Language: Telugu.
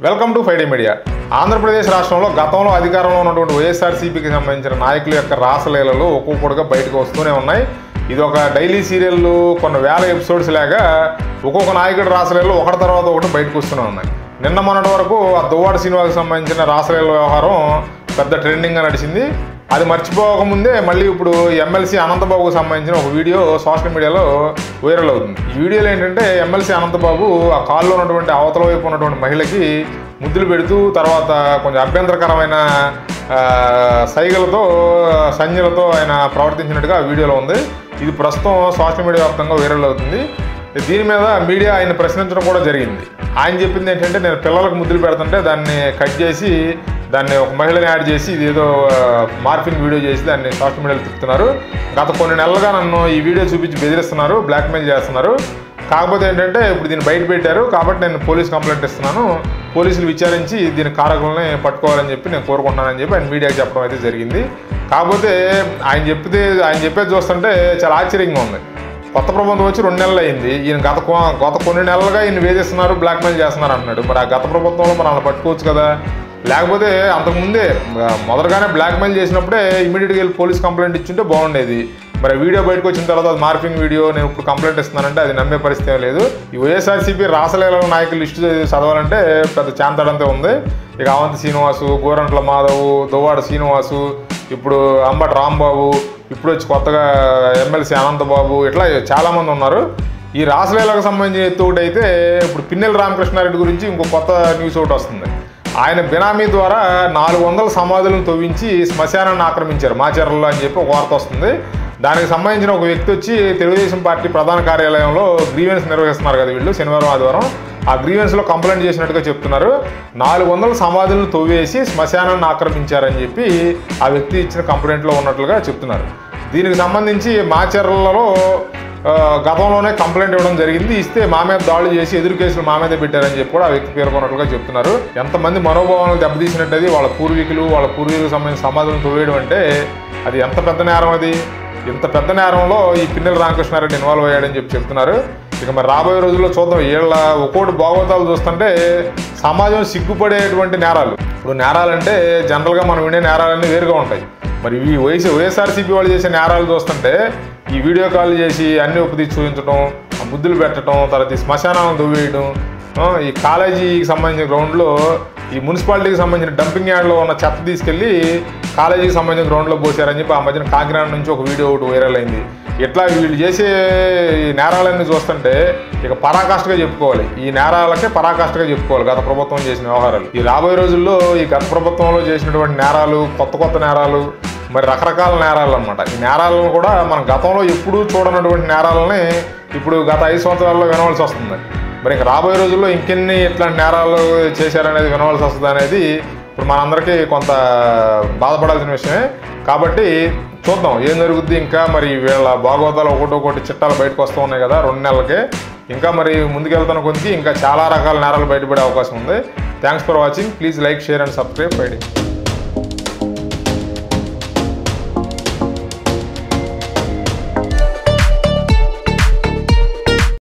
వెల్కమ్ టు ఫైడే మీడియా. ఆంధ్రప్రదేశ్ రాష్ట్రంలో గతంలో అధికారంలో ఉన్నటువంటి వైఎస్ఆర్సీపీకి సంబంధించిన నాయకుల యొక్క రాసలీలలు ఒక్కొక్కటిగా బయటకు వస్తూనే ఉన్నాయి. ఇది ఒక డైలీ సీరియల్, కొన్ని వేల ఎపిసోడ్స్ లాగా ఒక్కొక్క నాయకుడి రాసలీలలు ఒకటి తర్వాత ఒకటి బయటకు వస్తూనే ఉన్నాయి. నిన్న మొన్నటి వరకు ఆ దువ్వాడ శ్రీనివాస్కి సంబంధించిన రాసలీల వ్యవహారం పెద్ద ట్రెండింగ్గా నడిచింది. అది మర్చిపోకముందే మళ్ళీ ఇప్పుడు ఎమ్మెల్సీ అనంతబాబుకు సంబంధించిన ఒక వీడియో సోషల్ మీడియాలో వైరల్ అవుతుంది. ఈ వీడియోలో ఏంటంటే ఎమ్మెల్సీ అనంతబాబు ఆ కాల్లో ఉన్నటువంటి అవతల వైపు ఉన్నటువంటి మహిళకి ముద్దులు పెడుతూ తర్వాత కొంచెం అభ్యంతరకరమైన సైగలతో సంజ్ఞలతో ఆయన ప్రవర్తించినట్టుగా ఆ వీడియోలో ఉంది. ఇది ప్రస్తుతం సోషల్ మీడియా వ్యాప్తంగా వైరల్ అవుతుంది. దీని మీద మీడియా ఆయన ప్రశ్నించడం కూడా జరిగింది. ఆయన చెప్పింది ఏంటంటే, నేను పిల్లలకు ముద్దులు పెడుతుంటే దాన్ని కట్ చేసి దాన్ని ఒక మహిళని యాడ్ చేసి ఇది ఏదో మార్ఫింగ్ వీడియో చేసి దాన్ని సోషల్ మీడియాలో తిప్పుతున్నారు. గత కొన్ని నెలలుగా నన్ను ఈ వీడియో చూపించి బెదిరిస్తున్నారు, బ్లాక్మెయిల్ చేస్తున్నారు. కాకపోతే ఏంటంటే ఇప్పుడు దీన్ని బయట పెట్టారు కాబట్టి నేను పోలీస్ కంప్లైంట్ ఇస్తున్నాను, పోలీసులు విచారించి దీని కారకులని పట్టుకోవాలని చెప్పి నేను కోరుకుంటున్నానని చెప్పి ఆయన మీడియాకి చెప్పడం అయితే జరిగింది. కాకపోతే ఆయన చెప్పేది చూస్తుంటే చాలా ఆశ్చర్యంగా ఉంది. కొత్త ప్రభుత్వం వచ్చి 2 నెలలు అయింది. ఈయన గత కొన్ని నెలలుగా ఈయన వేధిస్తున్నారు, బ్లాక్మెయిల్ చేస్తున్నారు అంటున్నాడు. మరి ఆ గత ప్రభుత్వంలో మనం అలా పట్టుకోవచ్చు కదా, లేకపోతే అంతకుముందే మొదటగానే బ్లాక్మెయిల్ చేసినప్పుడే ఇమీడియట్గా వెళ్ళి పోలీస్ కంప్లైంట్ ఇచ్చుంటే బాగుండేది. మరి వీడియో బయటకు వచ్చిన తర్వాత అది మార్ఫింగ్ వీడియో, నేను ఇప్పుడు కంప్లైంట్ ఇస్తున్నానంటే అది నమ్మే పరిస్థితి ఏం లేదు. ఈ వైఎస్ఆర్సీపీ రాసలీల నాయకుల లిస్టు చదవాలంటే పెద్ద చాంతడంతే ఉంది. ఇక అవంతి శ్రీనివాసు, గోరంట్ల మాధవ్, దువ్వాడ శ్రీనివాసు, ఇప్పుడు అంబటి రాంబాబు, ఇప్పుడు వచ్చి కొత్తగా ఎమ్మెల్సీ అనంతబాబు, ఇట్లా చాలామంది ఉన్నారు. ఈ రాసలీలకు సంబంధించిన ఎత్తు అయితే ఇప్పుడు పిన్నెల రామకృష్ణారెడ్డి గురించి ఇంకో కొత్త న్యూస్ ఒకటి వస్తుంది. ఆయన బినామీ ద్వారా 400 సమాధులను తవ్వించి శ్మశానాన్ని ఆక్రమించారు మాచర్లలో అని చెప్పి ఒక వార్త వస్తుంది. దానికి సంబంధించిన ఒక వ్యక్తి వచ్చి తెలుగుదేశం పార్టీ ప్రధాన కార్యాలయంలో గ్రీవెన్స్ నిర్వహిస్తున్నారు కదా వీళ్ళు, శనివారం ఆదివారం. ఆ గ్రీవెన్స్లో కంప్లైంట్ చేసినట్టుగా చెప్తున్నారు. 400 సమాధులను తవ్వేసి శ్మశానాన్ని ఆక్రమించారని చెప్పి ఆ వ్యక్తి ఇచ్చిన కంప్లైంట్లో ఉన్నట్లుగా చెప్తున్నారు. దీనికి సంబంధించి మాచర్లలో గతంలోనే కంప్లైంట్ ఇవ్వడం జరిగింది. ఇస్తే మా మీద దాడులు చేసి ఎదురు కేసులు మా మీదే పెట్టారని చెప్పి కూడా ఆ వ్యక్తి పేర్కొన్నట్లుగా చెప్తున్నారు. ఎంతమంది మనోభావాలను దెబ్బతీసినట్టు వాళ్ళ పూర్వీకులకు సంబంధించిన సమాధులను తవ్వేయడం అంటే అది ఎంత పెద్ద నేరం. అది ఇంత పెద్ద నేరంలో ఈ పిన్నెల రామకృష్ణారెడ్డి ఇన్వాల్వ్ అయ్యాడని చెప్పి చెప్తున్నారు. ఇక మరి రాబోయే రోజుల్లో చూద్దాం. వీళ్ళ ఒక్కోటి భాగవతాలు చూస్తుంటే సమాజం సిగ్గుపడేటువంటి నేరాలు. ఇప్పుడు నేరాలంటే జనరల్గా మనం వినే నేరాలన్నీ వేరుగా ఉంటాయి. మరి ఈ వైఎస్ఆర్సీపీ వాళ్ళు చేసే నేరాలు చూస్తుంటే ఈ వీడియో కాల్ చేసి అన్ని ఉపదీసి చూపించడం, ముద్దులు పెట్టడం, తర్వాత ఈ శ్మశానాలను దువ్వేయడం, ఈ కాలేజీకి సంబంధించిన గ్రౌండ్లో ఈ మున్సిపాలిటీకి సంబంధించిన డంపింగ్ యార్డ్లో ఉన్న చెత్త తీసుకెళ్ళి కాలేజీకి సంబంధించిన గ్రౌండ్లో పోసారని చెప్పి ఆ మధ్యన కాకినాడ నుంచి ఒక వీడియో ఒకటి వైరల్ అయింది. ఇట్లా వీళ్ళు చేసే ఈ నేరాలన్నీ చూస్తుంటే ఇక పరాకాష్ఠగా చెప్పుకోవాలి. ఈ నేరాలకే పరాకాష్ఠగా చెప్పుకోవాలి గత ప్రభుత్వం చేసిన వ్యవహారాలు. ఈ రాబోయే రోజుల్లో ఈ గత ప్రభుత్వంలో చేసినటువంటి నేరాలు, కొత్త నేరాలు, మరి రకరకాల నేరాలు అనమాట. ఈ నేరాలను కూడా మనం గతంలో ఎప్పుడూ చూడనటువంటి నేరాలని ఇప్పుడు గత 5 సంవత్సరాల్లో వినవలసి వస్తుంది. మరి ఇంకా రాబోయే రోజుల్లో ఇంకెన్ని ఇట్లాంటి నేరాలు చేశారనేది వినవలసి వస్తుంది అనేది ఇప్పుడు మనందరికీ కొంత బాధపడాల్సిన విషయమే. కాబట్టి చూద్దాం ఏం జరుగుద్ది. ఇంకా మరి వీళ్ళ భాగవతాలు ఒకటి చిట్టాలు బయటకు వస్తూ ఉన్నాయి కదా 2 నెలలకే. ఇంకా మరి ముందుకెళ్తున్న కొద్దికి ఇంకా చాలా రకాల నేరాలు బయటపడే అవకాశం ఉంది. Thanks for watching. Please like, share and subscribe.